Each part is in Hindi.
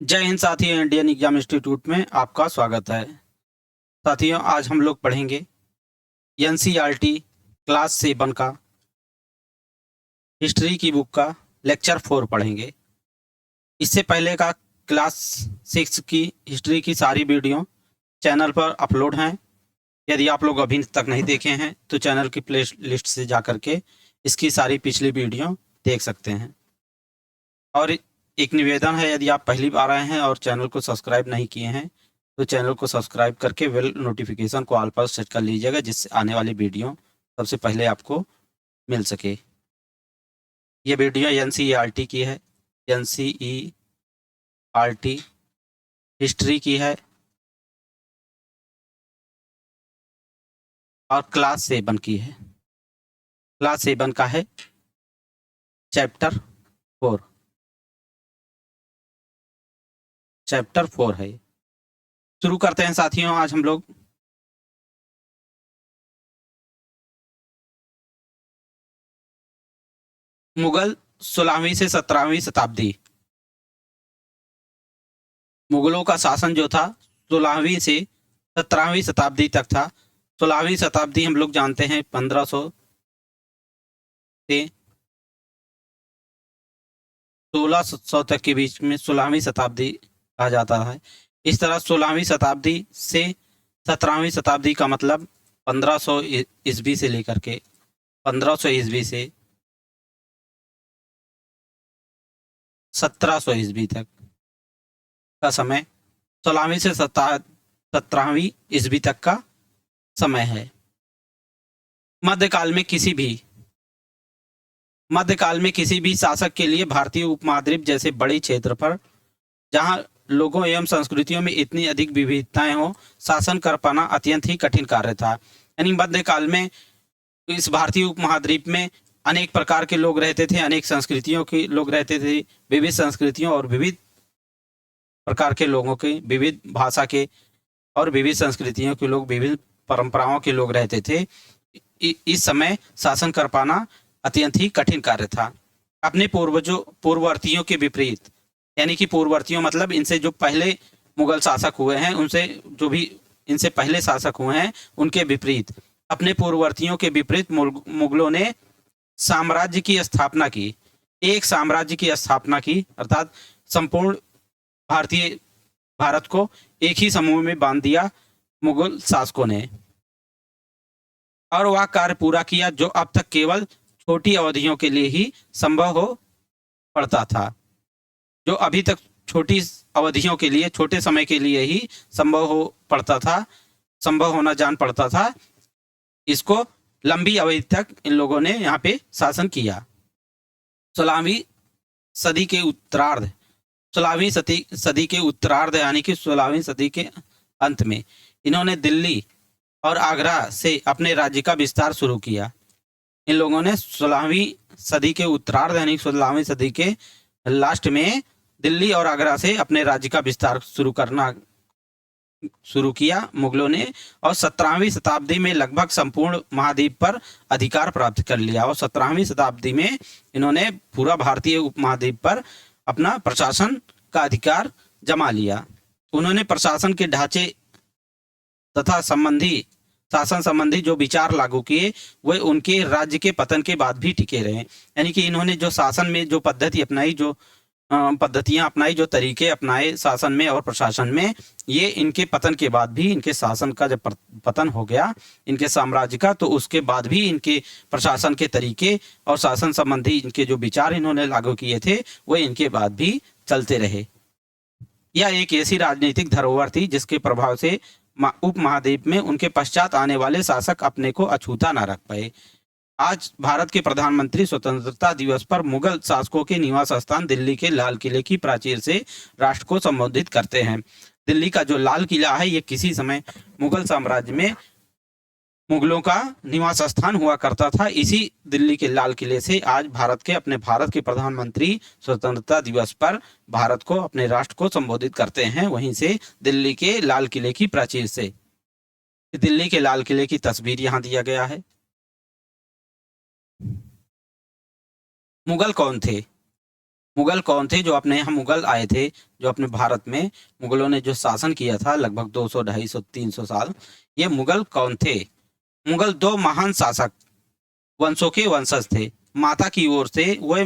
जय हिंद साथियों, इंडियन एग्जाम इंस्टीट्यूट में आपका स्वागत है। साथियों, आज हम लोग पढ़ेंगे एनसीईआरटी क्लास 7 का हिस्ट्री की बुक का लेक्चर 4 पढ़ेंगे। इससे पहले का क्लास 6 की हिस्ट्री की सारी वीडियो चैनल पर अपलोड हैं। यदि आप लोग अभी तक नहीं देखे हैं तो चैनल की प्ले लिस्ट से जा करके इसकी सारी पिछली वीडियो देख सकते हैं। और एक निवेदन है, यदि आप पहली बार आए हैं और चैनल को सब्सक्राइब नहीं किए हैं तो चैनल को सब्सक्राइब करके बेल नोटिफिकेशन को ऑल पर सेट कर लीजिएगा, जिससे आने वाली वीडियो सबसे पहले आपको मिल सके। ये वीडियो एनसीईआरटी की है, एनसीईआरटी हिस्ट्री की है और क्लास 7 की है। क्लास 7 का है चैप्टर 4। चैप्टर 4 है। शुरू करते हैं साथियों। आज हम लोग मुगल 16वीं से 17वीं शताब्दी। मुगलों का शासन जो था 16वीं से 17वीं शताब्दी तक था। 16वीं शताब्दी हम लोग जानते हैं 1500 से 1600 तक के बीच में 16वीं शताब्दी कहा जाता है। इस तरह 16वीं शताब्दी से 17वीं शताब्दी का मतलब 1500 ईस्वी से लेकर के 1500 ईस्वी से 1700 ईस्वी तक का समय 16वीं से 17वीं ईस्वी तक का समय है। मध्यकाल में किसी भी शासक के लिए भारतीय उपमहाद्वीप जैसे बड़े क्षेत्र पर, जहां लोगों एवं संस्कृतियों में इतनी अधिक विविधताएं हो, शासन कर पाना अत्यंत ही कठिन कार्य था। यानी मध्यकाल में इस भारतीय उपमहाद्वीप में अनेक प्रकार के लोग रहते थे, अनेक संस्कृतियों के लोग रहते थे। विविध संस्कृतियों और विविध प्रकार के लोगों के, विविध भाषा के और विविध संस्कृतियों के लोग, विविध परंपराओं के लोग रहते थे। इस समय शासन कर पाना अत्यंत ही कठिन कार्य था। अपने पूर्ववर्तियों के विपरीत, यानी कि पूर्ववर्तियों मतलब इनसे जो पहले मुगल शासक हुए हैं, उनसे जो भी इनसे पहले शासक हुए हैं उनके विपरीत, अपने पूर्ववर्तियों के विपरीत मुगलों ने साम्राज्य की स्थापना की। एक साम्राज्य की स्थापना की, अर्थात संपूर्ण भारत को एक ही समूह में बांध दिया मुगल शासकों ने, और वह कार्य पूरा किया जो अब तक केवल छोटी अवधियों के लिए ही संभव हो पड़ता था। जो अभी तक छोटी अवधियों के लिए, छोटे समय के लिए ही संभव होना जान पड़ता था, इसको लंबी अवधि तक इन लोगों ने यहाँ पे शासन किया। 16वीं सदी के उत्तरार्ध 16वीं सदी के उत्तरार्ध यानी कि 16वीं सदी के अंत में इन्होंने दिल्ली और आगरा से अपने राज्य का विस्तार शुरू किया। इन लोगों ने 16वीं सदी के उत्तरार्ध यानी 16वीं सदी के लास्ट में दिल्ली और आगरा से अपने राज्य का विस्तार शुरू किया मुगलों ने, और 17वीं शताब्दी में लगभग संपूर्ण महाद्वीप पर अधिकार प्राप्त कर लिया। और 17वीं शताब्दी में इन्होंने पूरा भारतीय उपमहाद्वीप पर अपना प्रशासन का अधिकार जमा लिया। उन्होंने प्रशासन के ढांचे तथा शासन संबंधी जो विचार लागू किए वे उनके राज्य के पतन के बाद भी टिके रहे। यानी कि इन्होंने जो शासन में जो पद्धति अपनाई, जो पद्धतियां अपनाई, जो तरीके अपनाए शासन में और प्रशासन में, ये इनके पतन के बाद भी, इनके शासन का जब पतन हो गया इनके साम्राज्य का, तो उसके बाद भी इनके प्रशासन के तरीके और शासन संबंधी इनके जो विचार इन्होंने लागू किए थे वो इनके बाद भी चलते रहे। यह एक ऐसी राजनीतिक धरोहर थी जिसके प्रभाव से उपमहाद्वीप में उनके पश्चात आने वाले शासक अपने को अछूता न रख पाए। आज भारत के प्रधानमंत्री स्वतंत्रता दिवस पर मुगल शासकों के निवास स्थान दिल्ली के लाल किले की प्राचीर से राष्ट्र को संबोधित करते हैं। दिल्ली का जो लाल किला है ये किसी समय मुगल साम्राज्य में मुगलों का निवास स्थान हुआ करता था। इसी दिल्ली के लाल किले से आज भारत के प्रधानमंत्री स्वतंत्रता दिवस पर भारत को, अपने राष्ट्र को संबोधित करते हैं, वहीं से दिल्ली के लाल किले की प्राचीर से। दिल्ली के लाल किले की तस्वीर यहाँ दिया गया है। मुगल कौन थे? मुगल कौन थे? जो अपने यहाँ मुगल आए थे, जो अपने भारत में मुगलों ने जो शासन किया था लगभग 200, 250, 300 साल, ये मुगल कौन थे? मुगल दो महान शासक वंशों के वंशज थे। माता की ओर से वह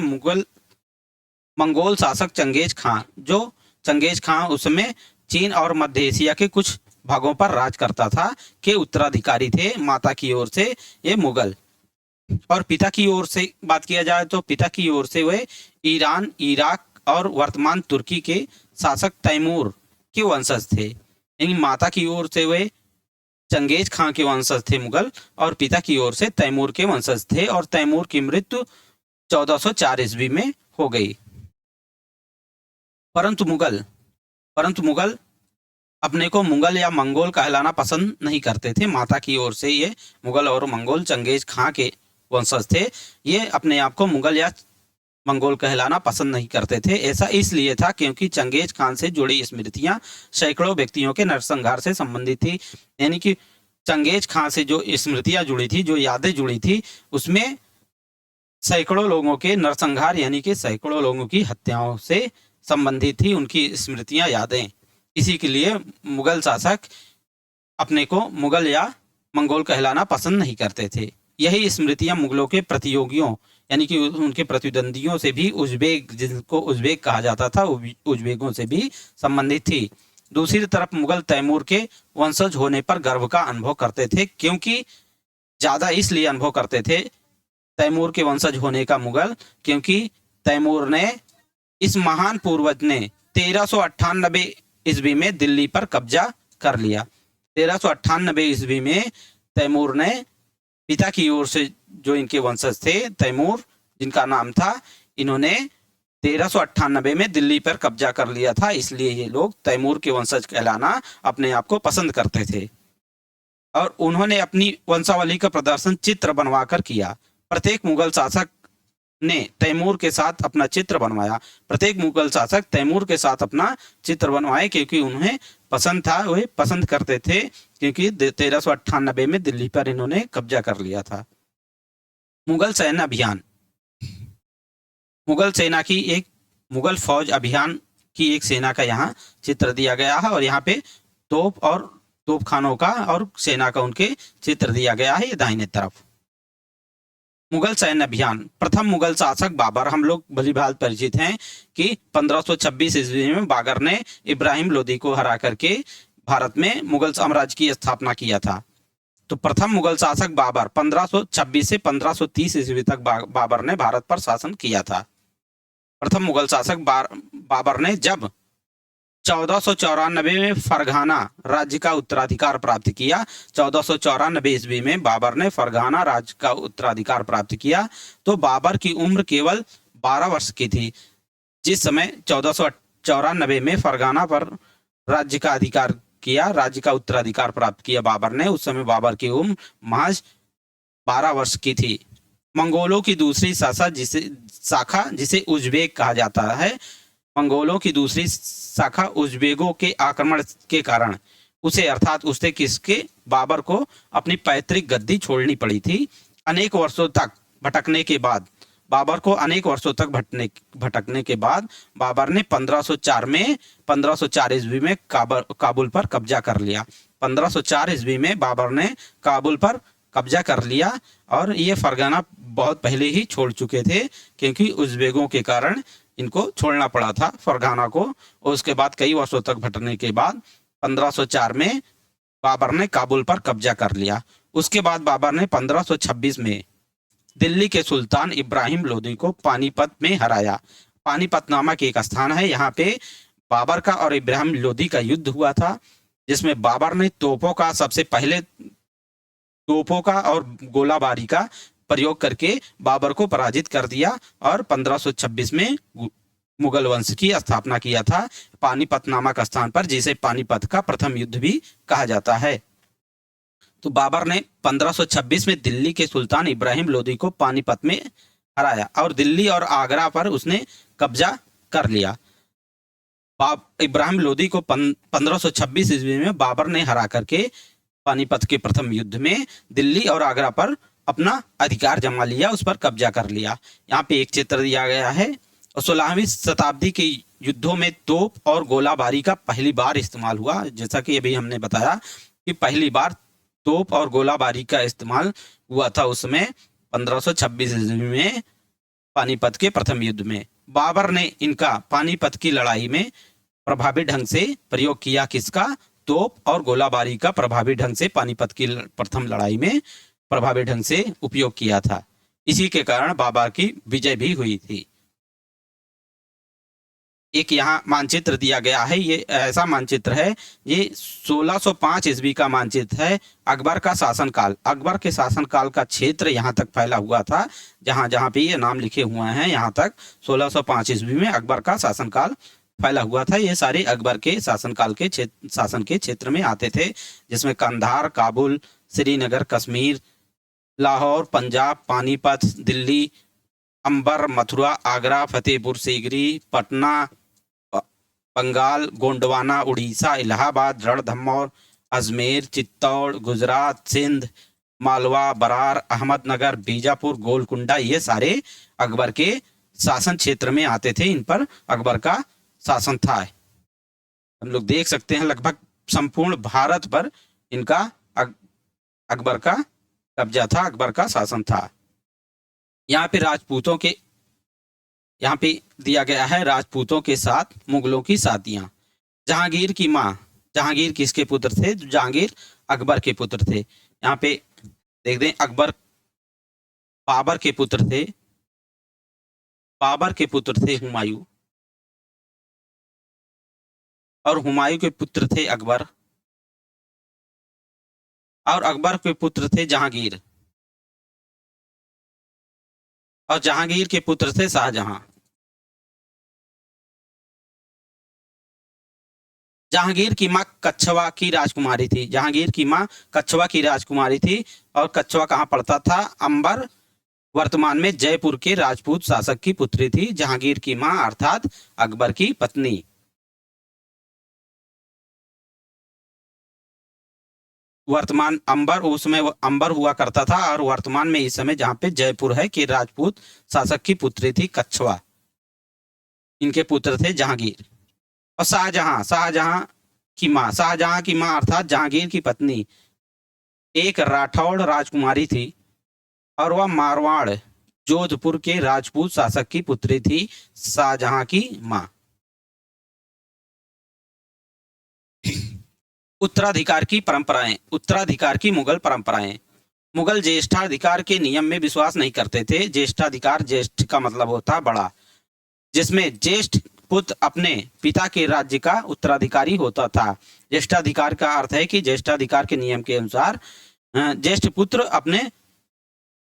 मंगोल शासक चंगेज खां, जो चंगेज खां उसमें चीन और मध्य एशिया के कुछ भागों पर राज करता था, के उत्तराधिकारी थे। माता की ओर से ये मुगल। और पिता की ओर से बात किया जाए तो पिता की ओर से वे ईरान, इराक और वर्तमान तुर्की के शासक तैमूर के वंशज थे। यानी माता की ओर से वे चंगेज खां के वंशज थे मुगल, और पिता की ओर से तैमूर के वंशज थे। और तैमूर की मृत्यु 1404 ईस्वी में हो गई। परंतु मुगल अपने को मुगल या मंगोल कहलाना पसंद नहीं करते थे। माता की ओर से ये मुगल और मंगोल चंगेज खां के वंशज थे। ये अपने आप को मुगल या मंगोल कहलाना पसंद नहीं करते थे। ऐसा इसलिए था क्योंकि चंगेज खान से जुड़ी स्मृतियां सैकड़ों व्यक्तियों के नरसंहार से संबंधित थी। यानी कि चंगेज खान से जो स्मृतियां जुड़ी थी, जो यादें जुड़ी थी, उसमें सैकड़ों लोगों के नरसंहार यानी कि सैकड़ों लोगों की हत्याओं से संबंधित थी उनकी स्मृतियां, यादें। इसी के लिए मुगल शासक अपने को मुगल या मंगोल कहलाना पसंद नहीं करते थे। यही स्मृतियां मुगलों के प्रतियोगियों यानी कि उनके प्रतिद्वंदियों से भी, उज्बेक, जिनको उज्बेक कहा जाता था, उज्बेकों से भी संबंधित थी। दूसरी तरफ मुगल तैमूर के वंशज होने पर गर्व का अनुभव करते थे। क्योंकि ज्यादा इसलिए अनुभव करते थे तैमूर के वंशज होने का मुगल, क्योंकि तैमूर ने, इस महान पूर्वज ने 1398 ईस्वी में दिल्ली पर कब्जा कर लिया। 1398 ईस्वी में तैमूर ने, पिता की ओर से जो इनके वंशज थे तैमूर जिनका नाम था, इन्होंने 1398 में दिल्ली पर कब्जा कर लिया था। इसलिए ये लोग तैमूर के वंशज कहलाना अपने आप को पसंद करते थे। और उन्होंने अपनी वंशावली का प्रदर्शन चित्र बनवाकर किया। प्रत्येक मुगल शासक ने तैमूर के साथ अपना चित्र बनवाया। प्रत्येक मुगल शासक तैमूर के साथ अपना चित्र बनवाए, क्योंकि उन्हें पसंद था, वे पसंद करते थे, क्योंकि 1398 में दिल्ली पर इन्होंने कब्जा कर लिया था। मुगल सैन्य अभियान। मुगल सेना की एक, मुगल फौज अभियान की एक सेना का यहाँ चित्र दिया गया है, और यहाँ पे तोप और तोपखानों का और सेना का उनके चित्र दिया गया है, ये दाहिने तरफ। मुगल सैन्य अभियान। प्रथम मुगल शासक बाबर, हम लोग भली भांति परिचित हैं कि 1526 ईस्वी में बाबर ने इब्राहिम लोदी को हरा करके भारत में मुगल साम्राज्य की स्थापना किया था। तो प्रथम मुगल शासक बाबर 1526 से 1530 ईस्वी तक बाबर ने भारत पर शासन किया था। प्रथम मुगल शासक बाबर ने जब 1494 में फरगाना राज्य का उत्तराधिकार प्राप्त किया, 1494 ईस्वी में बाबर ने फरगाना राज्य का उत्तराधिकार प्राप्त किया, तो बाबर की उम्र केवल 12 वर्ष की थी। जिस समय 1494 में फरगाना पर राज्य का अधिकार किया, राज्य का उत्तराधिकार प्राप्त किया बाबर ने, उस समय बाबर की उम्र महज 12 वर्ष की थी। मंगोलों की दूसरी शाखा जिसे उज्बेक कहा जाता है, मंगोलों की दूसरी शाखा उज्बेकों के आक्रमण के कारण उसे, अर्थात उससे किसके, बाबर को अपनी पैतृक गद्दी छोड़नी पड़ी थी। अनेक वर्षों तक भटकने के बाद, बाबर को अनेक वर्षों तक भटकने के बाद बाबर ने 1504 ईस्वी में काबुल पर कब्जा कर लिया। 1504 ईस्वी में बाबर ने काबुल पर कब्जा कर लिया, और ये फरगाना बहुत पहले ही छोड़ चुके थे, क्योंकि उज्बेकों के कारण इनको छोड़ना पड़ा था फरगाना को। और उसके बाद कई वर्षों तक भटकने के बाद 1504 में बाबर ने काबुल पर कब्जा कर लिया। उसके बाद बाबर ने 1526 में दिल्ली के सुल्तान इब्राहिम लोदी को पानीपत में हराया। पानीपत नामक एक स्थान है, यहाँ पे बाबर का और इब्राहिम लोदी का युद्ध हुआ था, जिसमें बाबर ने तोपों का और गोलाबारी का प्रयोग करके बाबर को पराजित कर दिया, और 1526 में मुगल वंश की स्थापना किया था पानीपत नामक स्थान पर, जिसे पानीपत का प्रथम युद्ध भी कहा जाता है। तो बाबर ने 1526 में दिल्ली के सुल्तान इब्राहिम लोदी को पानीपत में हराया, और दिल्ली और आगरा पर उसने कब्जा कर लिया। इब्राहिम लोदी को 1526 ईस्वी में बाबर ने हरा करके पानीपत के प्रथम युद्ध में दिल्ली और आगरा पर अपना अधिकार जमा लिया, उस पर कब्जा कर लिया। यहाँ पे एक चित्र दिया गया है, और 16वीं शताब्दी के युद्धों में तोप और गोलाबारी का पहली बार इस्तेमाल हुआ। जैसा कि अभी हमने बताया कि पहली बार तोप और गोलाबारी का इस्तेमाल हुआ था उसमें 1526 ईस्वी में पानीपत के प्रथम युद्ध में। बाबर ने इनका पानीपत की लड़ाई में प्रभावी ढंग से प्रयोग किया। किसका? तोप और गोलाबारी का प्रभावी ढंग से पानीपत की प्रथम लड़ाई में प्रभावी ढंग से उपयोग किया था। इसी के कारण बाबर की विजय भी हुई थी। एक यहाँ मानचित्र दिया गया है, ये ऐसा मानचित्र है, ये 1605 ईस्वी का मानचित्र है। अकबर का शासनकाल, अकबर के शासनकाल का क्षेत्र यहाँ तक फैला हुआ था, जहाँ जहाँ पे ये नाम लिखे हुए हैं यहाँ तक 1605 ईस्वी में अकबर का शासनकाल फैला हुआ था। ये सारे अकबर के शासनकाल के शासन के क्षेत्र में आते थे, जिसमें कंधार, काबुल, श्रीनगर, कश्मीर, लाहौर, पंजाब, पानीपत, दिल्ली, अंबर, मथुरा, आगरा, फतेहपुर सीकरी, पटना, बंगाल, गोंडवाना, उड़ीसा, इलाहाबाद, रणथंभौर, अजमेर, चित्तौड़, गुजरात, सिंध, मालवा, बरार, अहमदनगर, बीजापुर, गोलकुंडा, ये सारे अकबर के शासन क्षेत्र में आते थे। इन पर अकबर का शासन था। हम लोग देख सकते हैं लगभग संपूर्ण भारत पर इनका अकबर का कब्जा था, अकबर का शासन था। यहाँ पे राजपूतों के, यहाँ पे दिया गया है राजपूतों के साथ मुगलों की शादियां। जहांगीर की माँ, जहांगीर किसके पुत्र थे? जहांगीर अकबर के पुत्र थे। यहाँ पे देख दें, अकबर बाबर के पुत्र थे, बाबर के पुत्र थे हुमायूं, और हुमायूं के पुत्र थे अकबर, और अकबर के पुत्र थे जहांगीर, और जहांगीर के पुत्र थे शाहजहां। जहांगीर की मां कच्छवा की राजकुमारी थी, जहांगीर की मां कच्छवा की राजकुमारी थी। और कच्छवा कहाँ पड़ता था? अंबर, वर्तमान में जयपुर के राजपूत शासक की पुत्री थी जहांगीर की मां, अर्थात अकबर की पत्नी। वर्तमान अंबर, उस समय अंबर हुआ करता था, और वर्तमान में इस समय जहाँ पे जयपुर है के राजपूत शासक की पुत्री थी कच्छवा। इनके पुत्र थे जहांगीर। और शाहजहां, शाहजहां की मां अर्थात जहांगीर की पत्नी एक राठौड़ राजकुमारी थी, और वह मारवाड़, जोधपुर के राजपूत शासक की पुत्री थी शाहजहां की मां। उत्तराधिकार की परंपराएं, उत्तराधिकार की मुगल परंपराएं। मुगल ज्येष्ठाधिकार के नियम में विश्वास नहीं करते थे। ज्येष्ठाधिकार, ज्येष्ठ का मतलब होता बड़ा, जिसमें ज्येष्ठ पुत्र अपने पिता के राज्य का उत्तराधिकारी होता था। ज्येष्ठाधिकार का अर्थ है कि ज्येष्ठाधिकार के नियम के अनुसार ज्येष्ठ पुत्र अपने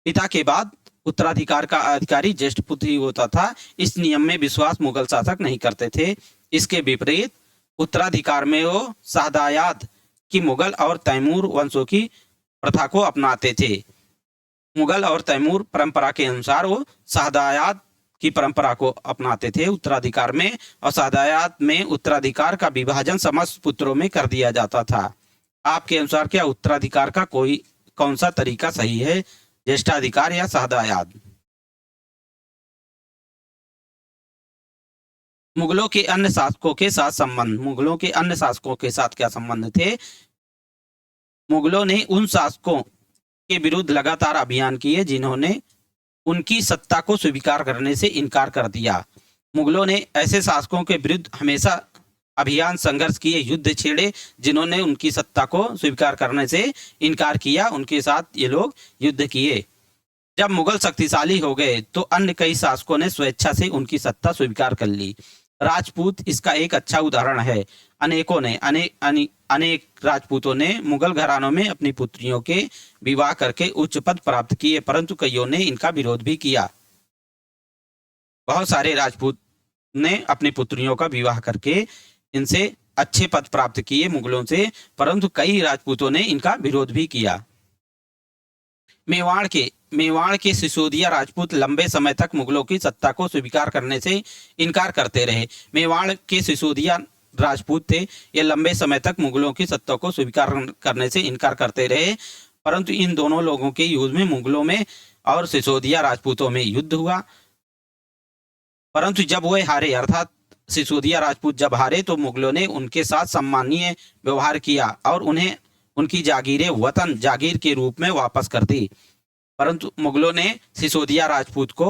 पिता के बाद उत्तराधिकार का अधिकारी ज्येष्ठ पुत्र ही होता था। इस नियम में विश्वास मुगल शासक नहीं करते थे। इसके विपरीत उत्तराधिकार में वो शाहदायाद की मुगल और तैमूर वंशों की प्रथा को अपनाते थे। मुगल और तैमूर परंपरा के अनुसार वो शाहदायाद की परंपरा को अपनाते थे उत्तराधिकार में, और शाहदायाद में उत्तराधिकार का विभाजन समस्त पुत्रों में कर दिया जाता था। आपके अनुसार क्या उत्तराधिकार का कौन सा तरीका सही है, ज्येष्ठाधिकार या शाहदायाद? मुगलों के अन्य शासकों के साथ संबंध, मुगलों के अन्य शासकों के साथ क्या संबंध थे? मुगलों ने उन शासकों के विरुद्ध लगातार अभियान किए जिन्होंने उनकी सत्ता को स्वीकार करने से इनकार कर दिया। मुगलों ने ऐसे शासकों के विरुद्ध हमेशा अभियान, संघर्ष किए, युद्ध छेड़े जिन्होंने उनकी सत्ता को स्वीकार करने से इनकार किया। उनके साथ ये लोग युद्ध किए। जब मुगल शक्तिशाली हो गए तो अन्य कई शासकों ने स्वेच्छा से उनकी सत्ता स्वीकार कर ली। राजपूत इसका एक अच्छा उदाहरण है। अनेक राजपूतों ने मुगल घरानों में अपनी पुत्रियों के विवाह करके उच्च पद प्राप्त किए, परंतु कईयों ने इनका विरोध भी किया। बहुत सारे राजपूत ने अपनी पुत्रियों का विवाह करके इनसे अच्छे पद प्राप्त किए मुगलों से, परंतु कई राजपूतों ने इनका विरोध भी किया। मेवाड़ के सिसोदिया राजपूत लंबे समय तक मुगलों की सत्ता को स्वीकार करने से इनकार करते रहे। मेवाड़ के सिसोदिया राजपूत थे, ये लंबे समय तक मुगलों की सत्ता को स्वीकार करने से इनकार करते रहे, परंतु इन दोनों लोगों के युद्ध में मुगलों में और सिसोदिया राजपूतों में युद्ध हुआ। परंतु जब वे हारे अर्थात सिसोदिया राजपूत जब हारे तो मुगलों ने उनके साथ सम्मानीय व्यवहार किया और उन्हें उनकी जागीरें वतन जागीर के रूप में वापस कर दी। परंतु मुगलों ने सिसोदिया राजपूत को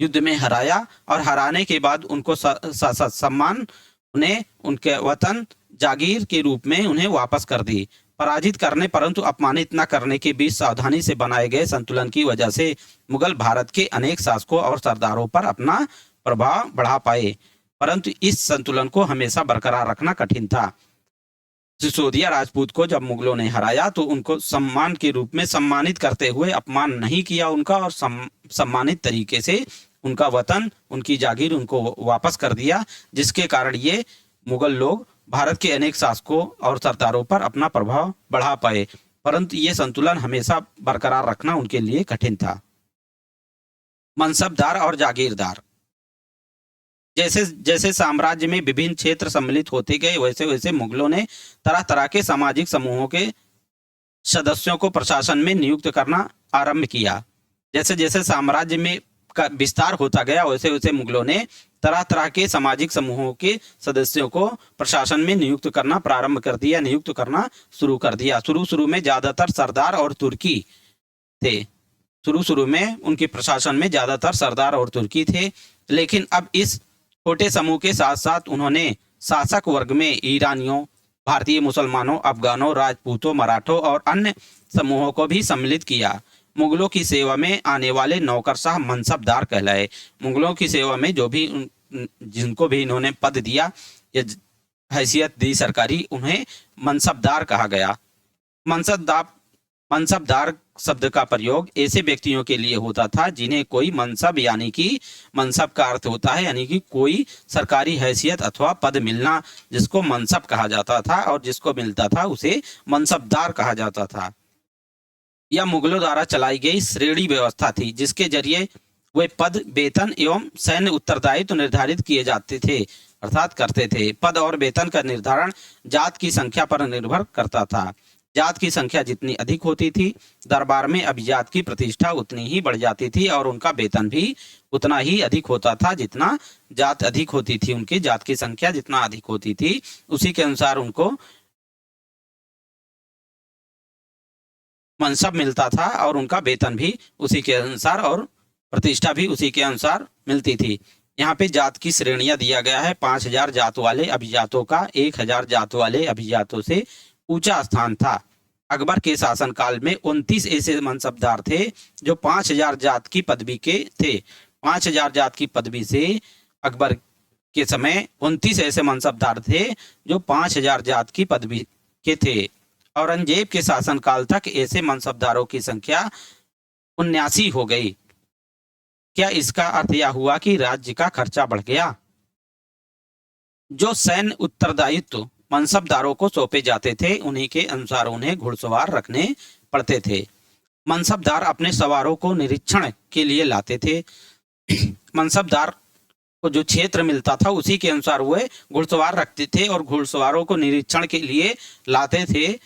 युद्ध में हराया और हराने के बाद उनको सम्मान उन्हें उनके वतन जागीर के रूप में उन्हें वापस कर दी। पराजित करने परंतु अपमानित न करने के बीच सावधानी से बनाए गए संतुलन की वजह से मुगल भारत के अनेक शासकों और सरदारों पर अपना प्रभाव बढ़ा पाए, परंतु इस संतुलन को हमेशा बरकरार रखना कठिन था। सिसोदिया राजपूत को जब मुगलों ने हराया तो उनको सम्मान के रूप में सम्मानित करते हुए अपमान नहीं किया उनका, और सम्मानित तरीके से उनका वतन उनकी जागीर उनको वापस कर दिया, जिसके कारण ये मुगल लोग भारत के अनेक शासकों और सरदारों पर अपना प्रभाव बढ़ा पाए, परंतु ये संतुलन हमेशा बरकरार रखना उनके लिए कठिन था। मनसबदार और जागीरदार। जैसे जैसे साम्राज्य में विभिन्न क्षेत्र सम्मिलित होते गए वैसे वैसे मुगलों ने तरह तरह के सामाजिक समूहों के सदस्यों को प्रशासन में नियुक्त करना आरंभ किया। जैसे जैसे साम्राज्य में का विस्तार होता गया वैसे वैसे मुगलों ने तरह तरह के सामाजिक समूहों के सदस्यों को प्रशासन में नियुक्त करना प्रारंभ कर दिया, नियुक्त करना शुरू कर दिया। शुरू में ज्यादातर सरदार और तुर्की थे। शुरू में उनके प्रशासन में ज्यादातर सरदार और तुर्की थे, लेकिन अब इस छोटे समूह के साथ साथ उन्होंने शासक वर्ग में ईरानियों, भारतीय मुसलमानों, अफगानों, राजपूतों, मराठों और अन्य समूहों को भी सम्मिलित किया। मुगलों की सेवा में आने वाले नौकरशाह मनसबदार कहलाए। मुगलों की सेवा में जो भी जिनको भी इन्होंने पद दिया या हैसियत दी सरकारी, उन्हें मनसबदार कहा गया। मनसबदार शब्द का प्रयोग ऐसे व्यक्तियों के लिए होता था जिन्हें कोई मनसब यानी कि मनसब का अर्थ होता है यानी कि कोई सरकारी हैसियत अथवा पद मिलना, जिसको मनसब कहा जाता था, और जिसको मिलता था उसे मनसबदार कहा जाता था। यह मुगलों द्वारा चलाई गई श्रेणी व्यवस्था थी जिसके जरिए वे पद, वेतन एवं सैन्य उत्तरदायित्व निर्धारित किए जाते थे अर्थात करते थे। पद और वेतन का निर्धारण जात की संख्या पर निर्भर करता था। जात की संख्या जितनी अधिक होती थी, दरबार में अभिजात की प्रतिष्ठा उतनी ही बढ़ जाती थी और उनका वेतन भी उतना ही अधिक होता था। जितना जात अधिक होती थी, उनकी जात की संख्या जितना अधिक होती थी, उसी के अनुसार उनको मनसब मिलता था और उनका वेतन भी उसी के अनुसार और प्रतिष्ठा भी उसी के अनुसार मिलती थी। यहाँ पे जात की श्रेणियां दिया गया है। 5000 जात वाले अभिजातों का 1000 जात वाले अभिजातों से ऊंचा स्थान था। अकबर के शासनकाल में 29 ऐसे मनसबदार थे जो 5000 जात की पदवी के थे। 5000 जात की पदवी से अकबर के समय 29 ऐसे मनसबदार थे जो 5000 जात की पदवी के थे। औरंगजेब के शासनकाल तक ऐसे मनसबदारों की संख्या 79 हो गई। क्या इसका अर्थ यह हुआ कि राज्य का खर्चा बढ़ गया? जो सैन्य उत्तरदायित्व मनसबदारों को सौंपे जाते थे उन्हीं के अनुसार उन्हें घुड़सवार रखने पड़ते थे। मनसबदार अपने सवारों को निरीक्षण के लिए लाते थे। मनसबदार को जो क्षेत्र मिलता था उसी के अनुसार वे घुड़सवार रखते थे और घुड़सवारों को निरीक्षण के लिए लाते थे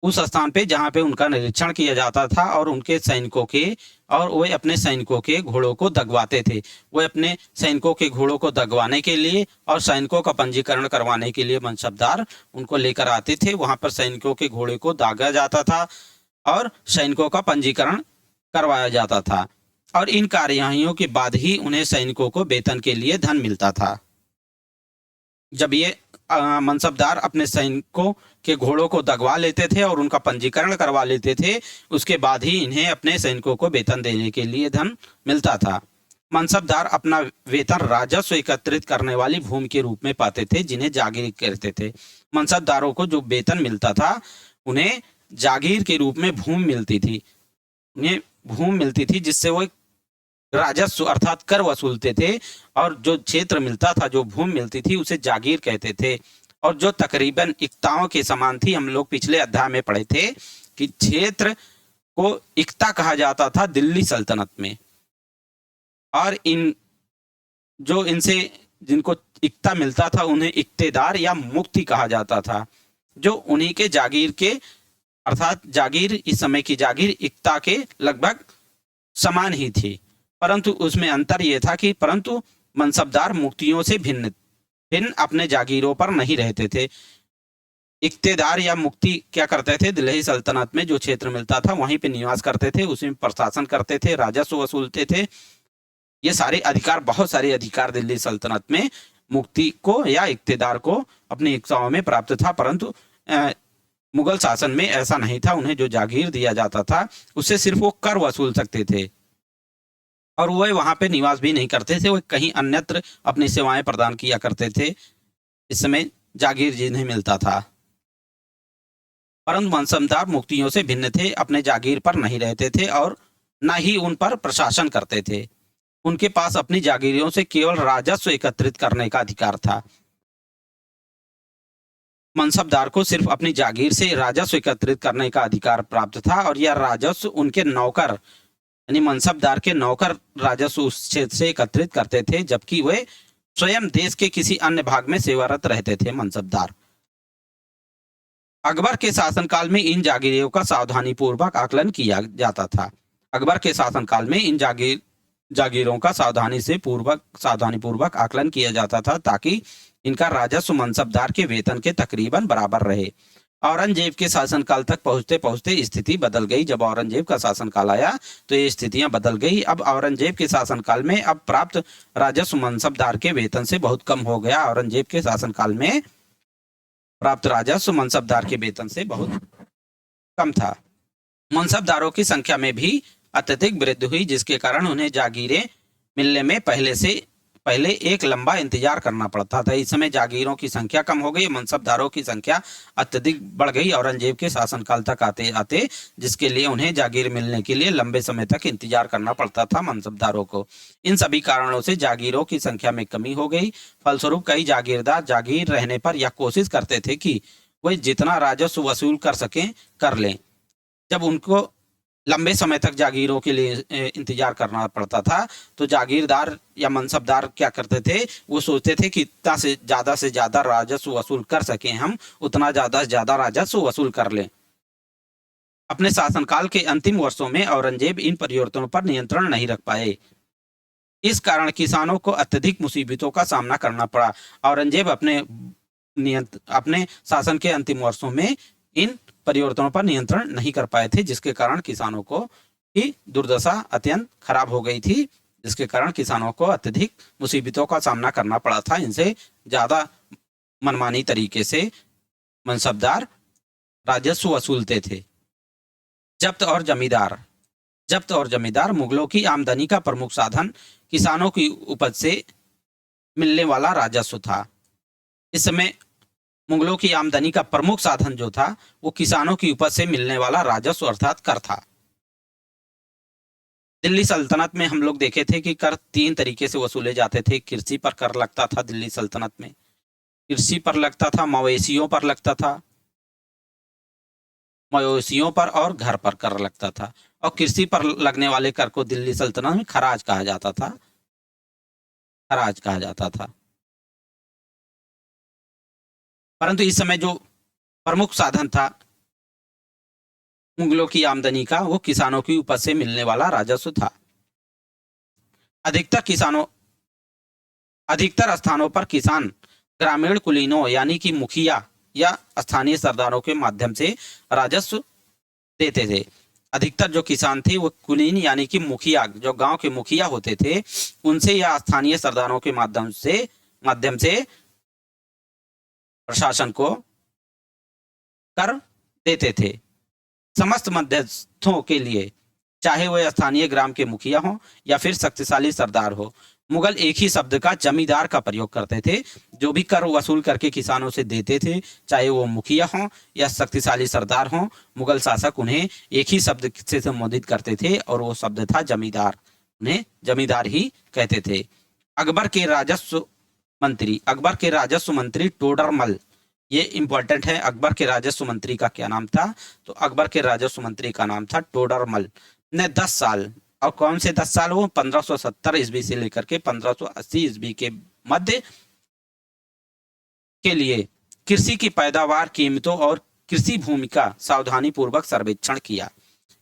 उस स्थान पे जहाँ पे उनका निरीक्षण किया जाता था, और उनके सैनिकों के और वे अपने सैनिकों के घोड़ों को दगवाते थे। वे अपने सैनिकों के घोड़ों को दगवाने के लिए और सैनिकों का पंजीकरण करवाने के लिए मनसबदार उनको लेकर आते थे। वहां पर सैनिकों के घोड़े को दागा जाता था और सैनिकों का पंजीकरण करवाया जाता था, और इन कार्यवाहियों के बाद ही उन्हें सैनिकों को वेतन के लिए धन मिलता था। जब ये मनसबदार अपने सैनिकों के घोड़ों को दगवा लेते थे और उनका पंजीकरण करवा लेते थे, उसके बाद ही इन्हें अपने सैनिकों को वेतन देने के लिए धन मिलता था। मनसबदार अपना वेतन राजस्व एकत्रित करने वाली भूमि के रूप में पाते थे जिन्हें जागीर कहते थे। मनसबदारों को जो वेतन मिलता था उन्हें जागीर के रूप में भूमि मिलती थी। उन्हें भूमि मिलती थी जिससे वो राजस्व अर्थात कर वसूलते थे, और जो क्षेत्र मिलता था, जो भूमि मिलती थी, उसे जागीर कहते थे, और जो तकरीबन इक्ताओं के समान थी। हम लोग पिछले अध्याय में पढ़े थे कि क्षेत्र को इक्ता कहा जाता था दिल्ली सल्तनत में, और इनसे जिनको इक्ता मिलता था उन्हें इक्तेदार या मुक्ति कहा जाता था, जो उन्हीं के जागीर के अर्थात जागीर इस समय की जागीर इक्ता के लगभग समान ही थी। परंतु उसमें अंतर यह था कि परंतु मनसबदार मुक्तियों से भिन्न भिन्न अपने जागीरों पर नहीं रहते थे। इक्तेदार या मुक्ति क्या करते थे, दिल्ली सल्तनत में जो क्षेत्र मिलता था वहीं पे निवास करते थे, उसी में प्रशासन करते थे, राजस्व वसूलते थे। ये सारे अधिकार, बहुत सारे अधिकार दिल्ली सल्तनत में मुक्ति को या इक्तेदार को अपनी इच्छाओं में प्राप्त था। परंतु मुगल शासन में ऐसा नहीं था। उन्हें जो जागीर दिया जाता था उससे सिर्फ वो कर वसूल सकते थे और वह वहां पे निवास भी नहीं करते थे, वो कहीं अन्यत्र अपनी सेवाएं प्रदान किया करते थे। इस समय जागीर जिन्हें मिलता था। परंतु मनसबदार मुक्तियों से भिन्न थे, अपने जागीर पर नहीं रहते थे और न ही उन पर प्रशासन करते थे। उनके पास अपनी जागीरों से केवल राजस्व एकत्रित करने का अधिकार था। मनसबदार को सिर्फ अपनी जागीर से राजस्व एकत्रित करने का अधिकार प्राप्त था और यह राजस्व उनके नौकर यानी मनसबदार के नौकर राजस्व उस क्षेत्र से एकत्रित करते थे, जबकि वे स्वयं देश के किसी अन्य भाग में सेवारत रहते थे। मनसबदार अकबर के शासनकाल में इन जागीरों का सावधानी पूर्वक आकलन किया जाता था। अकबर के शासनकाल में इन जागीरों का सावधानी पूर्वक आकलन किया जाता था ताकि इनका राजस्व मनसबदार के वेतन के तकरीबन बराबर रहे। औरंगजेब के शासनकाल तक पहुंचते पहुंचते स्थिति बदल गई। जब औरंगजेब का शासनकाल आया तो ये स्थितियां बदल गई। अब औरंगजेब के शासनकाल में अब प्राप्त राजस्व मनसबदार के वेतन से बहुत कम हो गया। औरंगजेब के शासनकाल में प्राप्त राजस्व मनसबदार के वेतन से बहुत कम था। मनसबदारों की संख्या में भी अत्यधिक वृद्धि हुई, जिसके कारण उन्हें जागीरें मिलने में पहले एक लंबा इंतजार करना पड़ता था। इस समय जागीरों की संख्या कम हो गई, मनसबदारों की संख्या अत्यधिक बढ़ गई औरंगजेब के शासनकाल तक आते आते, जिसके लिए उन्हें जागीर मिलने के लिए लंबे समय तक इंतजार करना पड़ता था मनसबदारों को। इन सभी कारणों से जागीरों की संख्या में कमी हो गई। फलस्वरूप कई जागीरदार जागीर रहने पर यह कोशिश करते थे कि वे जितना राजस्व वसूल कर सकें कर लें। जब उनको लंबे समय तक जागीरों के लिए इंतजार करना पड़ता था तो जागीरदार या मनसबदार क्या करते थे, वो सोचते थे कि इतना से ज्यादा राजस्व वसूल कर सकें हम, उतना ज्यादा से ज्यादा राजस्व वसूल कर लें। अपने शासनकाल के अंतिम वर्षों में औरंगजेब इन परिवर्तनों पर नियंत्रण नहीं रख पाए। इस कारण किसानों को अत्यधिक मुसीबतों का सामना करना पड़ा। औरंगजेब अपने शासन के अंतिम वर्षों में इन परिवर्तनों पर नियंत्रण नहीं कर पाए थे, जिसके कारण किसानों को की दुर्दशा अत्यंत खराब हो गई थी, जिसके कारण किसानों को अत्यधिक मुसीबतों का सामना करना पड़ा था। इनसे ज्यादा मनमानी तरीके से मनसबदार राजस्व वसूलते थे। जब्त और जमींदार मुगलों की आमदनी का प्रमुख साधन किसानों की उपज से मिलने वाला राजस्व था। इस समय मुगलों की आमदनी का प्रमुख साधन जो था वो किसानों की उपज से मिलने वाला राजस्व अर्थात कर था। दिल्ली सल्तनत में हम लोग देखे थे कि कर 3 तरीके से वसूले जाते थे। कृषि पर कर लगता था दिल्ली सल्तनत में, कृषि पर लगता था, मवेशियों पर लगता था, मवेशियों पर और घर पर कर लगता था। और कृषि पर लगने वाले कर को दिल्ली सल्तनत में खराज कहा जाता था। परंतु इस समय जो प्रमुख साधन था मुगलों की आमदनी का वो किसानों की उपज से मिलने वाला राजस्व था। अधिकतर स्थानों पर किसान ग्रामीण कुलीनों यानी कि मुखिया या स्थानीय सरदारों के माध्यम से राजस्व देते थे। अधिकतर जो किसान थे वो कुलीन यानी कि मुखिया, जो गांव के मुखिया होते थे, उनसे या स्थानीय सरदारों के माध्यम से प्रशासन को कर देते थे। समस्त मध्यस्थों के लिए, चाहे वह स्थानीय ग्राम के मुखिया हो या फिर शक्तिशाली सरदार हो, मुगल एक ही शब्द का जमींदार का प्रयोग करते थे। जो भी कर वसूल करके किसानों से देते थे, चाहे वो मुखिया हो या शक्तिशाली सरदार हो, मुगल शासक उन्हें एक ही शब्द से संबोधित करते थे और वो शब्द था जमींदार। उन्हें जमींदार ही कहते थे। अकबर के राजस्व मंत्री टोडरमल, ये इंपॉर्टेंट है। अकबर के राजस्व मंत्री का क्या नाम था? तो अकबर के राजस्व मंत्री का नाम था टोडरमल ने 10 साल, और कौन से 10 साल? वो 1570 ईस्वी से लेकर के 1580 ईस्वी के मध्य के लिए कृषि की पैदावार, कीमतों और कृषि भूमि का सावधानी पूर्वक सर्वेक्षण किया।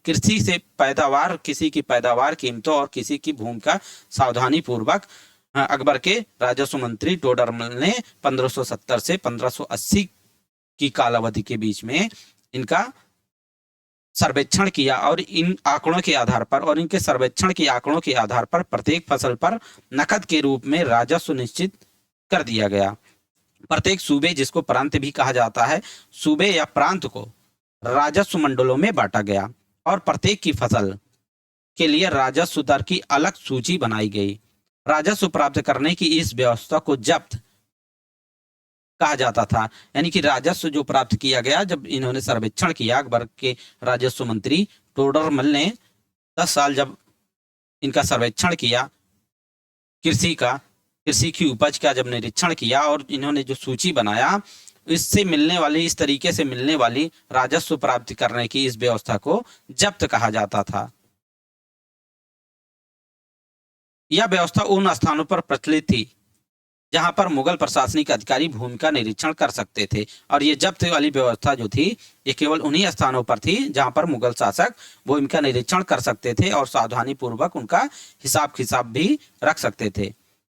कृषि से पैदावार, किसी की पैदावार, कीमतों और किसी की भूमि का सावधानी पूर्वक अकबर के राजस्व मंत्री टोडरमल ने 1570 से 1580 की कालावधि के बीच में इनका सर्वेक्षण किया और इन आंकड़ों के आधार पर और इनके सर्वेक्षण के आंकड़ों के आधार पर प्रत्येक फसल पर नकद के रूप में राजस्व निश्चित कर दिया गया। प्रत्येक सूबे, जिसको प्रांत भी कहा जाता है, सूबे या प्रांत को राजस्व मंडलों में बांटा गया और प्रत्येक की फसल के लिए राजस्व दर की अलग सूची बनाई गई। राजस्व प्राप्त करने की इस व्यवस्था को जब्त कहा जाता था। यानी कि राजस्व जो प्राप्त किया गया, जब इन्होंने सर्वेक्षण किया, अकबर के राजस्व मंत्री टोडरमल ने 10 साल जब इनका सर्वेक्षण किया, कृषि की उपज का जब निरीक्षण किया और इन्होंने जो सूची बनाया, इससे मिलने वाली, इस तरीके से मिलने वाली राजस्व प्राप्ति करने की इस व्यवस्था को जब्त कहा जाता था। यह व्यवस्था उन स्थानों पर प्रचलित थी जहां पर मुगल प्रशासनिक अधिकारी भूमि का निरीक्षण कर सकते थे, और ये जब्त वाली व्यवस्था जो थी, ये केवल उन्हीं स्थानों पर थी जहां पर मुगल शासक भूमि का निरीक्षण कर सकते थे और सावधानी पूर्वक उनका हिसाब किताब भी रख सकते थे।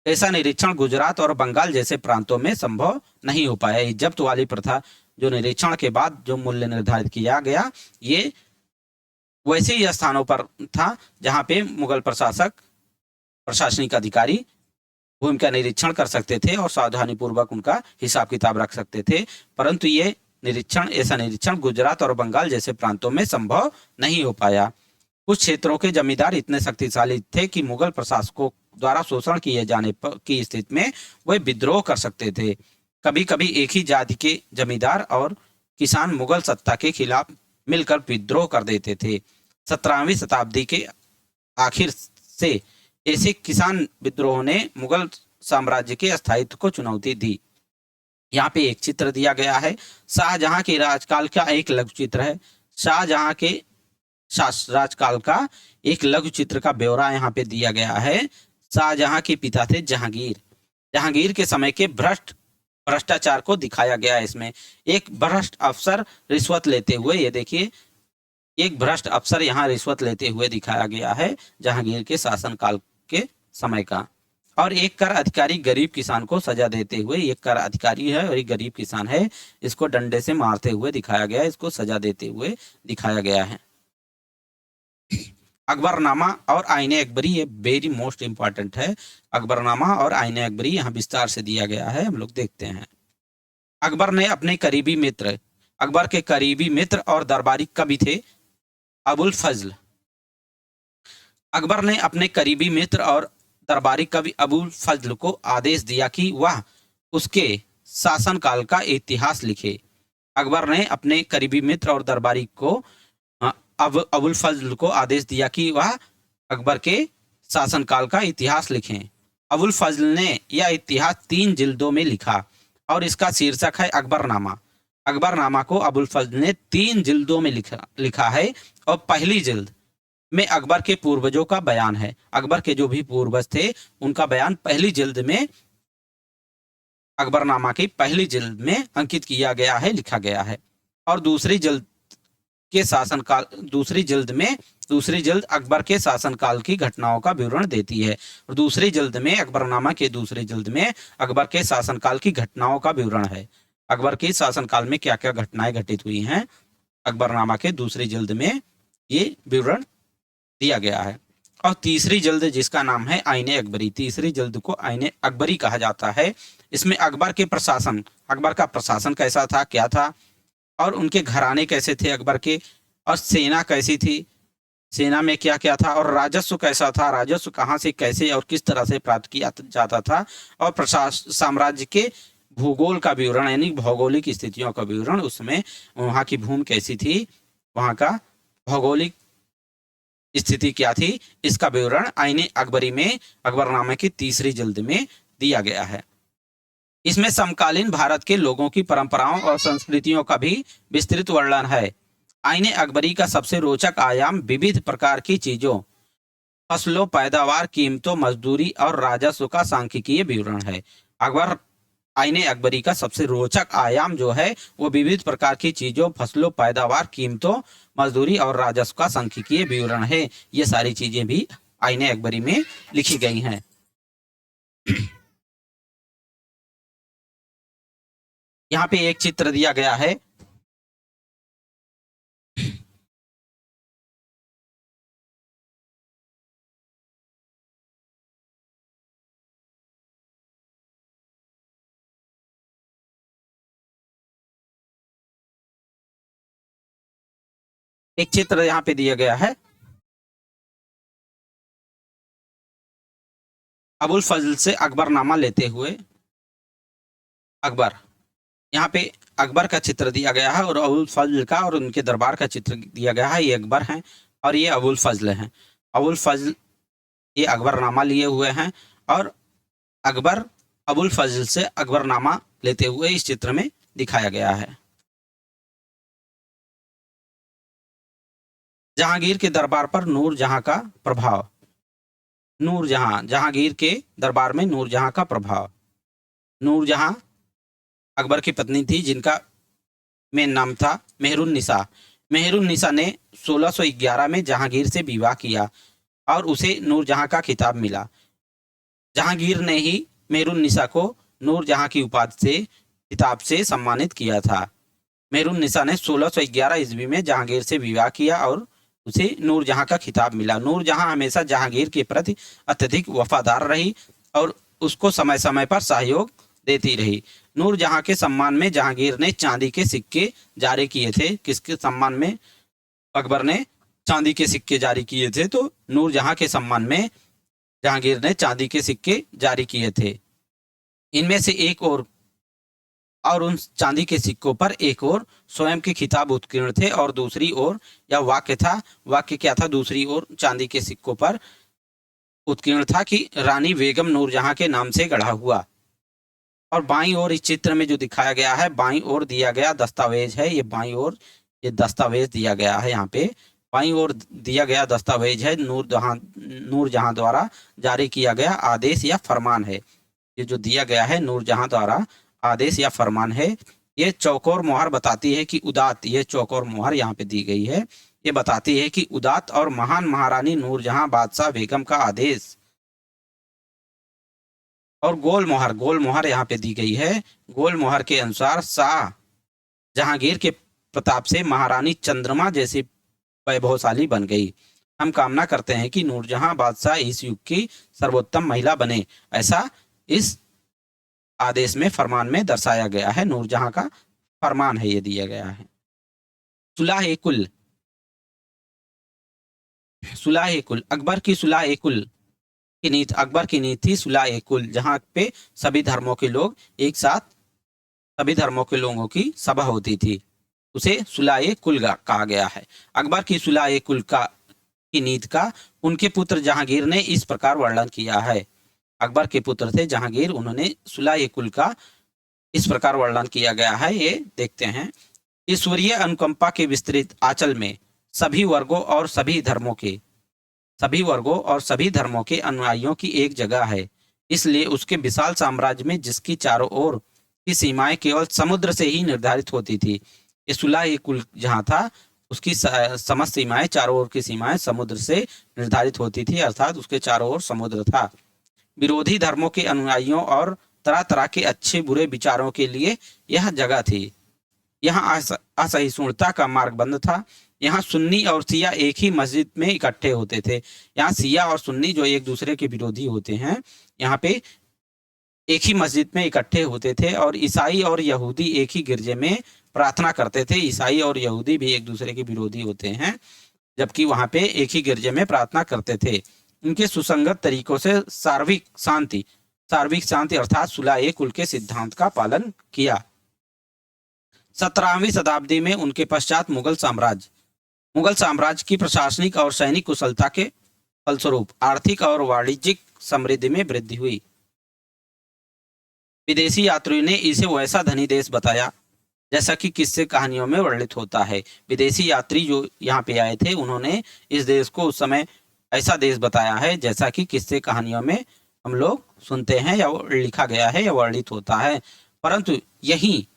ऐसा निरीक्षण गुजरात और बंगाल जैसे प्रांतों में संभव नहीं हो पाया। ये जब्त वाली प्रथा, जो निरीक्षण के बाद जो मूल्य निर्धारित किया गया, ये वैसे ही स्थानों पर था जहां पे मुगल प्रशासनिक अधिकारी भूमि का निरीक्षण कर सकते थे और सावधानी पूर्वक उनका हिसाब किताब रख सकते थे। परंतु ये ऐसा निरीक्षण गुजरात और बंगाल जैसे प्रांतों में संभव नहीं हो पाया। कुछ क्षेत्रों के जमींदार इतने शक्तिशाली थे कि मुगल प्रशासकों द्वारा शोषण किए जाने की स्थिति में वे विद्रोह कर सकते थे। कभी कभी एक ही जाति के जमींदार और किसान मुगल सत्ता के खिलाफ मिलकर विद्रोह कर देते थे। 17वीं शताब्दी के आखिर से ऐसे किसान विद्रोह ने मुगल साम्राज्य के स्थायित्व को चुनौती दी। यहाँ पे एक चित्र दिया गया है, शाहजहां के राजकाल का एक लघु चित्र है। शाहजहां के राजकाल का एक लघु चित्र का ब्यौरा यहाँ पे दिया गया है। शाहजहां के पिता थे जहांगीर। जहांगीर के समय के भ्रष्टाचार को दिखाया गया है इसमें। एक भ्रष्ट अफसर रिश्वत लेते हुए, ये देखिए, एक भ्रष्ट अफसर यहाँ रिश्वत लेते हुए दिखाया गया है जहांगीर के शासनकाल के समय का। और एक कर अधिकारी गरीब किसान को सजा देते हुए, एक कर अधिकारी है और एक गरीब किसान है, इसको डंडे से मारते हुए दिखाया गया है, इसको सजा देते हुए दिखाया गया है। अकबरनामा और आईने अकबरी, ये वेरी मोस्ट इंपॉर्टेंट है। अकबरनामा और आईने अकबरी यहाँ विस्तार से दिया गया है, हम लोग देखते हैं। अकबर ने अपने करीबी मित्र, अकबर के करीबी मित्र और दरबारी कवि थे अबुल फजल। अकबर ने अपने करीबी मित्र और दरबारी कवि अबुल फजल को आदेश दिया कि वह उसके शासनकाल का इतिहास लिखे। अकबर ने अपने करीबी मित्र और दरबारी को अबुल फजल को आदेश दिया कि वह अकबर के शासनकाल का इतिहास लिखें। अबुल फजल ने यह इतिहास 3 जिल्दों में लिखा और इसका शीर्षक है अकबरनामा। अकबरनामा को अबुल फजल ने 3 जिल्दों में लिखा है और पहली जिल्द में अकबर के पूर्वजों का बयान है। अकबर के जो भी पूर्वज थे उनका बयान पहली जिल्द में, अकबरनामा की पहली जिल्द में अंकित किया गया है, लिखा गया है। और दूसरी जिल्द अकबर के शासनकाल की घटनाओं का विवरण देती है। और दूसरी जिल्द में, अकबरनामा के दूसरी जिल्द में अकबर के शासनकाल की घटनाओं का विवरण है। अकबर के शासनकाल में क्या क्या घटनाएं घटित हुई हैं, अकबरनामा के दूसरी जिल्द में ये विवरण दिया गया है। और तीसरी जिल्द जिसका नाम है आईने अकबरी, तीसरी जिल्द को आईने अकबरी कहा जाता है। इसमें अकबर का प्रशासन कैसा था, क्या था, और उनके घराने कैसे थे अकबर के, और सेना कैसी थी, सेना में क्या क्या था, और राजस्व कैसा था, राजस्व कहाँ से, कैसे और किस तरह से प्राप्त किया जाता था, और साम्राज्य के भूगोल का विवरण, यानी भौगोलिक स्थितियों का विवरण, उसमें वहाँ की भूमि कैसी थी, वहाँ का भौगोलिक स्थिति क्या थी, इसका विवरण आईने अकबरी में, अकबरनामा की तीसरी जिल्द में दिया गया है। इसमें समकालीन भारत के लोगों की परंपराओं और संस्कृतियों का भी विस्तृत वर्णन है। आईने अकबरी का सबसे रोचक आयाम विविध प्रकार की चीजों, फसलों, पैदावार, कीमतों, मजदूरी और राजस्व का सांख्यिकीय विवरण है। आईने अकबरी का सबसे रोचक आयाम जो है वो विविध प्रकार की चीजों, फसलों, पैदावार, कीमतों मजदूरी और राजस्व का सांख्यिकीय विवरण है। ये सारी चीजें भी आईने अकबरी में लिखी गई हैं। यहाँ पे एक चित्र दिया गया है। एक चित्र यहाँ पे दिया गया है। अबुल फजल से अकबरनामा लेते हुए अकबर, यहाँ पे अकबर का चित्र दिया गया है और अबुल फजल का और उनके दरबार का चित्र दिया गया है। ये अकबर हैं और ये अबुल फजल हैं। अबुल फजल ये अकबरनामा लिए हुए हैं और अकबर अबुल फजल से अकबरनामा लेते हुए इस चित्र में दिखाया गया है। जहांगीर के दरबार पर नूरजहां का प्रभाव। नूरजहां, जहांगीर के दरबार में नूरजहां का प्रभाव। नूरजहां अकबर की पत्नी थी जिनका मेन नाम था मेहरुन्निसा। मेहरुन्निसा ने 1611 में जहांगीर से विवाह किया और उसे नूरजहां का खिताब मिला। जहांगीर ने ही मेहरुन्निसा को नूरजहां की उपाधि से खिताब से सम्मानित किया था। मेहरुन्निसा ने 1611 ईस्वी में जहांगीर से विवाह किया और उसे नूरजहां का खिताब मिला। नूरजहां हमेशा जहांगीर के प्रति अत्यधिक वफादार रही और उसको समय समय पर सहयोग देती रही। नूरजहां के सम्मान में जहांगीर ने चांदी के सिक्के जारी किए थे। किसके सम्मान में अकबर ने चांदी के सिक्के जारी किए थे? तो नूरजहां के सम्मान में जहांगीर ने चांदी के सिक्के जारी किए थे। इनमें से एक और उन चांदी के सिक्कों पर एक और स्वयं के खिताब उत्कीर्ण थे और दूसरी ओर या वाक्य था। वाक्य क्या था? दूसरी ओर चांदी के सिक्कों पर उत्कीर्ण था कि रानी बेगम नूरजहां के नाम से गढ़ा हुआ। और बाईं ओर इस चित्र में जो दिखाया गया है, बाईं ओर दिया गया दस्तावेज है। ये बाईं ओर ये दस्तावेज दिया गया है। यहाँ पे बाईं ओर दिया गया दस्तावेज है नूरजहां द्वारा जारी किया गया आदेश या फरमान है। ये जो दिया गया है नूरजहां द्वारा आदेश या फरमान है। ये चौकोर मोहर बताती है कि उदात, ये चौकोर मोहर यहाँ पे दी गई है, ये बताती है कि उदात और महान महारानी नूरजहां बादशाह बेगम का आदेश। और गोल मोहर यहाँ पे दी गई है। गोल मोहर के अनुसार शाह जहांगीर के प्रताप से महारानी चंद्रमा जैसी वैभवशाली बन गई। हम कामना करते हैं कि नूरजहां बादशाह इस युग की सर्वोत्तम महिला बने। ऐसा इस आदेश में फरमान में दर्शाया गया है। नूरजहां का फरमान है, ये दिया गया है। सुलाह-ए-कुल, सुलाह-ए-कुल अकबर की सुलाह-ए-कुल की नीति, अकबर की नीति सुलाह-ए-कुल, जहाँ पे सभी धर्मों के लोग एक साथ, सभी धर्मों के लोगों की सभा होती थी, उसे सुलाह-ए-कुल कहा गया है। अकबर की सुलाह-ए-कुल की नीति का उनके पुत्र जहांगीर ने इस प्रकार वर्णन किया है। अकबर के पुत्र थे जहांगीर, उन्होंने सुलाह-ए-कुल का इस प्रकार वर्णन किया गया है। ये देखते हैं। ईश्वरीय अनुकंपा के विस्तृत आंचल में सभी वर्गों और सभी धर्मों के अनुयायियों की एक जगह है। इसलिए उसके विशाल साम्राज्य में, जिसकी चारों ओर की सीमाएं केवल समुद्र से ही निर्धारित होती थी, ये सुलाह-ए-कुल जहाँ था उसकी समस्त सीमाएं, चारों ओर की सीमाएं समुद्र से निर्धारित होती थी, अर्थात उसके चारों ओर समुद्र था। विरोधी धर्मों के अनुयायियों और तरह तरह के अच्छे बुरे विचारों के लिए यह जगह थी। यहाँ असहिष्णुता का मार्ग बंद था। यहाँ सुन्नी और सिया एक ही मस्जिद में इकट्ठे होते थे। यहाँ सिया और सुन्नी जो एक दूसरे के विरोधी होते हैं, यहाँ पे एक ही मस्जिद में इकट्ठे होते थे। और ईसाई और यहूदी एक ही गिरजे में प्रार्थना करते थे। ईसाई और यहूदी भी एक दूसरे के विरोधी होते हैं, जबकि वहाँ पे एक ही गिरजे में प्रार्थना करते थे। इनके सुसंगत तरीकों से सार्विक शांति अर्थात सुलाह-ए-कुल के सिद्धांत का पालन किया। 17वीं शताब्दी में उनके पश्चात मुगल साम्राज्य की प्रशासनिक और सैनिक कुशलता के फलस्वरूप आर्थिक और वाणिज्यिक समृद्धि में वृद्धि हुई। विदेशी यात्रियों ने इसे वैसा धनी देश बताया जैसा कि किस्से कहानियों में वर्णित होता है। विदेशी यात्री जो यहाँ पे आए थे, उन्होंने इस देश को उस समय ऐसा देश बताया है जैसा कि किस्से कहानियों में हम लोग सुनते हैं या लिखा गया है या वर्णित होता है। परंतु यही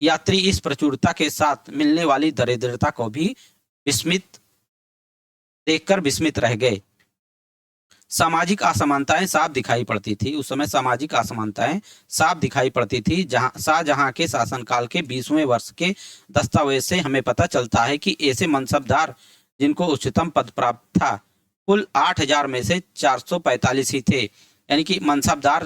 यात्री इस प्रचुरता के साथ मिलने वाली दरिद्रता को भी विस्मित देखकर विस्मित रह गए। सामाजिक असमानताएं साफ दिखाई पड़ती थी। उस समय सामाजिक असमानताएं साफ दिखाई पड़ती थी। शाहजहां के शासनकाल के 20वें वर्ष के दस्तावेज से हमें पता चलता है कि ऐसे मनसबदार जिनको उच्चतम पद प्राप्त था कुल 8000 में से 445 ही थे। यानी कि मनसबदार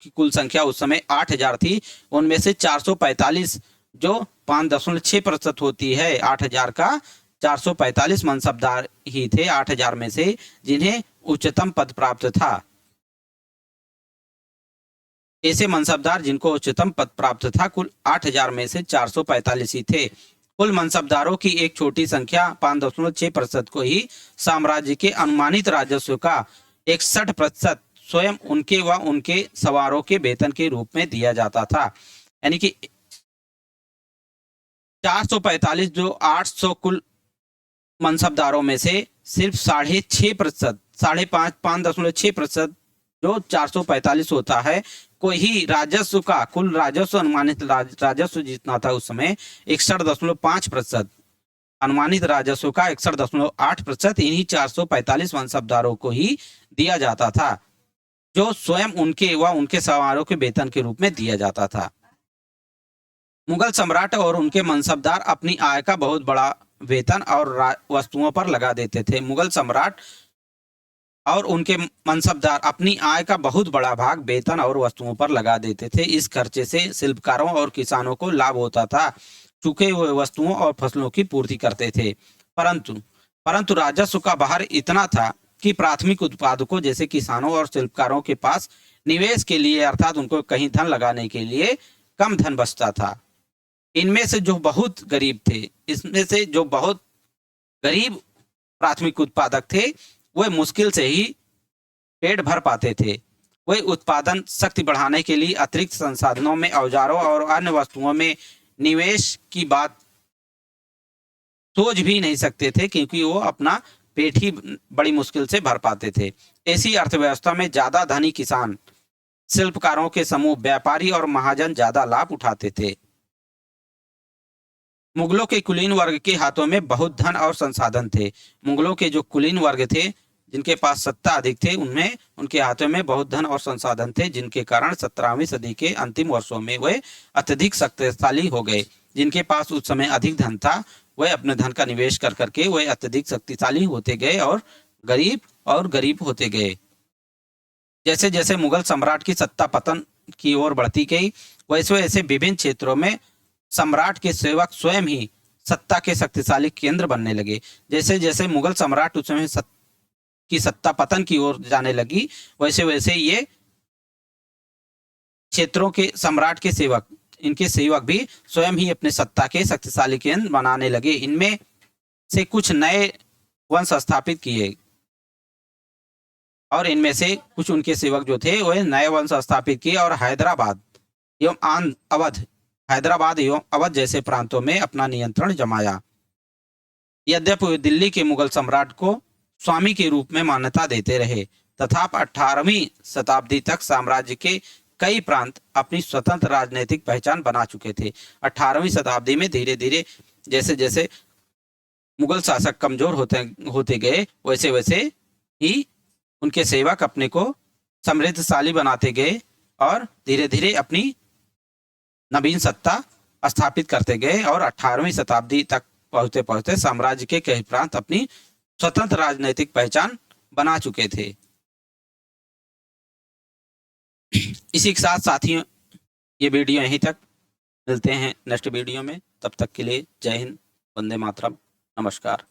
की कुल संख्या उस समय 8000 थी, उनमें से 445 जो 5.6% होती है 8000 का, 445 मनसबदार ही थे 8000 में से जिन्हें उच्चतम पद प्राप्त था। ऐसे मनसबदार जिनको उच्चतम पद प्राप्त था कुल 8000 में से 445 ही थे। कुल मनसबदारों की एक छोटी संख्या 5.6% को ही साम्राज्य के अनुमानित राजस्व का 61% स्वयं उनके व उनके सवारों के वेतन के रूप में दिया जाता था। यानी कि 445 जो 800 कुल मनसबदारों में से सिर्फ 6.5%, 5.6% जो 445 होता है को ही राजस्व का कुल राजस्व अनुमानित राजस्व जितना था उस समय 61.5%, अनुमानित राजस्व का 61.8% इन्हीं 445 मनसबदारों को ही दिया जाता था, जो स्वयं उनके व उनके सवारों के वेतन के रूप में दिया जाता था। मुगल सम्राट और उनके मनसबदार अपनी आय का बहुत बड़ा वेतन और वस्तुओं पर लगा देते थे। मुगल सम्राट और उनके मनसबदार अपनी आय का बहुत बड़ा भाग वेतन और वस्तुओं पर लगा देते थे। इस खर्चे से शिल्पकारों और किसानों को लाभ होता था, चूंकि हुए वस्तुओं और फसलों की पूर्ति करते थे। परंतु राजस्व का भार इतना था कि प्राथमिक उत्पादकों जैसे किसानों और शिल्पकारों के पास निवेश के लिए अर्थात उनको कहीं धन लगाने के लिए कम धन बचता था। इनमें से जो बहुत गरीब थे, इसमें से जो बहुत गरीब प्राथमिक उत्पादक थे वे मुश्किल से ही पेट भर पाते थे। वे उत्पादन शक्ति बढ़ाने के लिए अतिरिक्त संसाधनों में, औजारों और अन्य वस्तुओं में निवेश की बात सोच भी नहीं सकते थे, क्योंकि वो अपना पेट ही बड़ी मुश्किल से भर पाते थे। ऐसी अर्थव्यवस्था में ज्यादा धनी किसान, शिल्पकारों के समूह, व्यापारी और महाजन ज्यादा लाभ उठाते थे। मुगलों के कुलीन वर्ग के हाथों में बहुत धन और संसाधन थे। मुगलों के जो कुलीन वर्ग थे, जिनके पास सत्ता अधिक थे, उनमें उनके हाथों में बहुत धन और संसाधन थे, जिनके कारण 17वीं सदी के अंतिम वर्षों में वे अत्यधिक शक्तिशाली हो गए। जिनके पास उस समय अधिक धन था, वह अपने धन का निवेश कर करके वे अत्यधिक शक्तिशाली होते गए और गरीब होते गए। जैसे जैसे मुगल सम्राट की सत्ता पतन की ओर बढ़ती गई, वैसे वैसे विभिन्न क्षेत्रों में सम्राट के सेवक स्वयं ही सत्ता के शक्तिशाली केंद्र बनने लगे। जैसे जैसे मुगल सम्राट उस समय की सत्ता पतन की ओर जाने लगी, वैसे वैसे ये क्षेत्रों के सम्राट के सेवक, इनके सेवक भी स्वयं ही अपने सत्ता के शक्तिशाली केंद्र बनाने लगे। इनमें से कुछ नए वंश स्थापित किए और इनमें से कुछ उनके सेवक जो थे वह नए वंश स्थापित किए और हैदराबाद एवं अवध जैसे प्रांतों में अपना नियंत्रण जमाया। यद्यपि दिल्ली के मुगल सम्राट को स्वामी के रूप में मान्यता देते रहे, तथापि 18वीं शताब्दी तक साम्राज्य के कई प्रांत अपनी स्वतंत्र राजनीतिक पहचान बना चुके थे। 18वीं शताब्दी में धीरे धीरे जैसे जैसे मुगल शासक कमजोर होते गए, वैसे वैसे ही उनके सेवक अपने को समृद्धशाली बनाते गए और धीरे धीरे अपनी नवीन सत्ता स्थापित करते गए और 18वीं शताब्दी तक पहुंचते पहुंचते साम्राज्य के कई प्रांत अपनी स्वतंत्र राजनीतिक पहचान बना चुके थे। इसी के साथ साथियों ये वीडियो यहीं तक, मिलते हैं नेक्स्ट वीडियो में। तब तक के लिए जय हिंद, वंदे मातरम, नमस्कार।